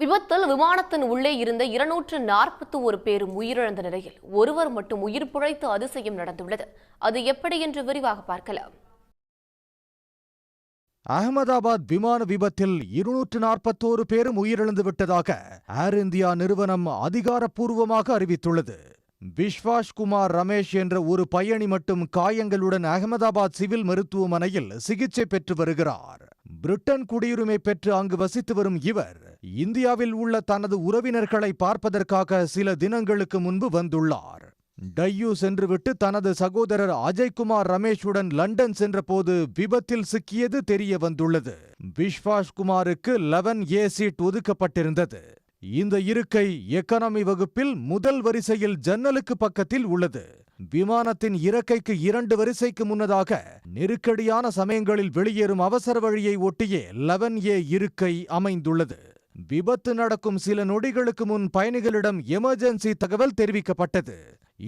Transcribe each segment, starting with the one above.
விபத்தில் விமானத்தின் உள்ளே இருந்த 241 பேரும் உயிரிழந்த நிலையில் ஒருவர் மட்டும் உயிர் பிழைத்து அதிசயம் நடந்துள்ளது. அது எப்படி என்று விரிவாக பார்க்கலாம். அகமதாபாத் விமான விபத்தில் 241 பேரும் உயிரிழந்து விட்டதாக ஏர் இந்தியா நிறுவனம் அதிகாரப்பூர்வமாக அறிவித்துள்ளது. விஸ்வாஸ் குமார் ரமேஷ் என்ற ஒரு பயணி மட்டும் காயங்களுடன் அகமதாபாத் சிவில் மருத்துவமனையில் சிகிச்சை பெற்று வருகிறார். பிரிட்டன் குடியுரிமை பெற்று அங்கு வசித்து வரும் இவர் இந்தியாவில் உள்ள தனது உறவினர்களை பார்ப்பதற்காக சில தினங்களுக்கு முன்பு வந்துள்ளார். டையூ சென்றுவிட்டு தனது சகோதரர் அஜய்குமார் ரமேஷுடன் லண்டன் சென்றபோது விபத்தில் சிக்கியது தெரிய வந்துள்ளது. விஸ்வாஸ் குமாருக்கு 11A சீட் ஒதுக்கப்பட்டிருந்தது. இந்த இருக்கை எக்கானமி வகுப்பில் முதல் வரிசையில் ஜன்னலுக்கு பக்கத்தில் உள்ளது. விமானத்தின் இறக்கைக்கு 2 வரிசைக்கு முன்னதாக நெருக்கடியான சமயங்களில் வெளியேறும் அவசர வழியை ஒட்டியே 11A இருக்கை அமைந்துள்ளது. விபத்து நடக்கும் சில நொடிகளுக்கு முன் பயணிகளிடம் எமர்ஜென்சி தகவல் தெரிவிக்கப்பட்டது.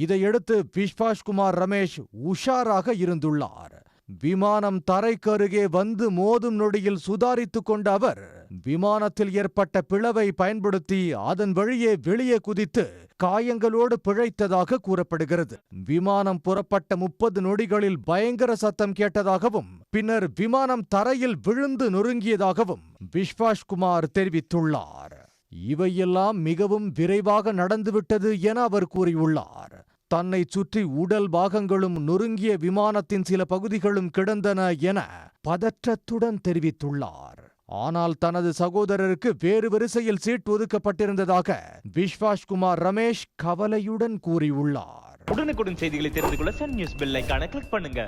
இதையடுத்து விஸ்வாஸ் குமார் ரமேஷ் உஷாராக இருந்துள்ளார். விமானம் தரைக்கு அருகே வந்து மோதும் நொடியில் சுதாரித்துக் கொண்ட அவர் விமானத்தில் ஏற்பட்ட பிளவை பயன்படுத்தி அதன் வழியே வெளியே குதித்து காயங்களோடு பிழைத்ததாக கூறப்படுகிறது. விமானம் புறப்பட்ட 30 நொடிகளில் பயங்கர சத்தம் கேட்டதாகவும் பின்னர் விமானம் தரையில் விழுந்து நொறுங்கியதாகவும் விஸ்வாஸ் குமார் தெரிவித்துள்ளார். இவையெல்லாம் மிகவும் விரைவாக நடந்துவிட்டது என அவர் கூறியுள்ளார். தன்னை சுற்றி உடல் பாகங்களும் நொறுங்கிய விமானத்தின் சில பகுதிகளும் கிடந்தன என பதற்றத்துடன் தெரிவித்துள்ளார். ஆனால் தனது சகோதரருக்கு வேறு வரிசையில் சீட் ஒதுக்கப்பட்டிருந்ததாக விஸ்வாஸ் குமார் ரமேஷ் கவலையுடன் கூறியுள்ளார். உடனுக்குடன் செய்திகளை தெரிந்து கொள்ள சன் நியூஸ் பெல் ஐகானை கிளிக் பண்ணுங்க.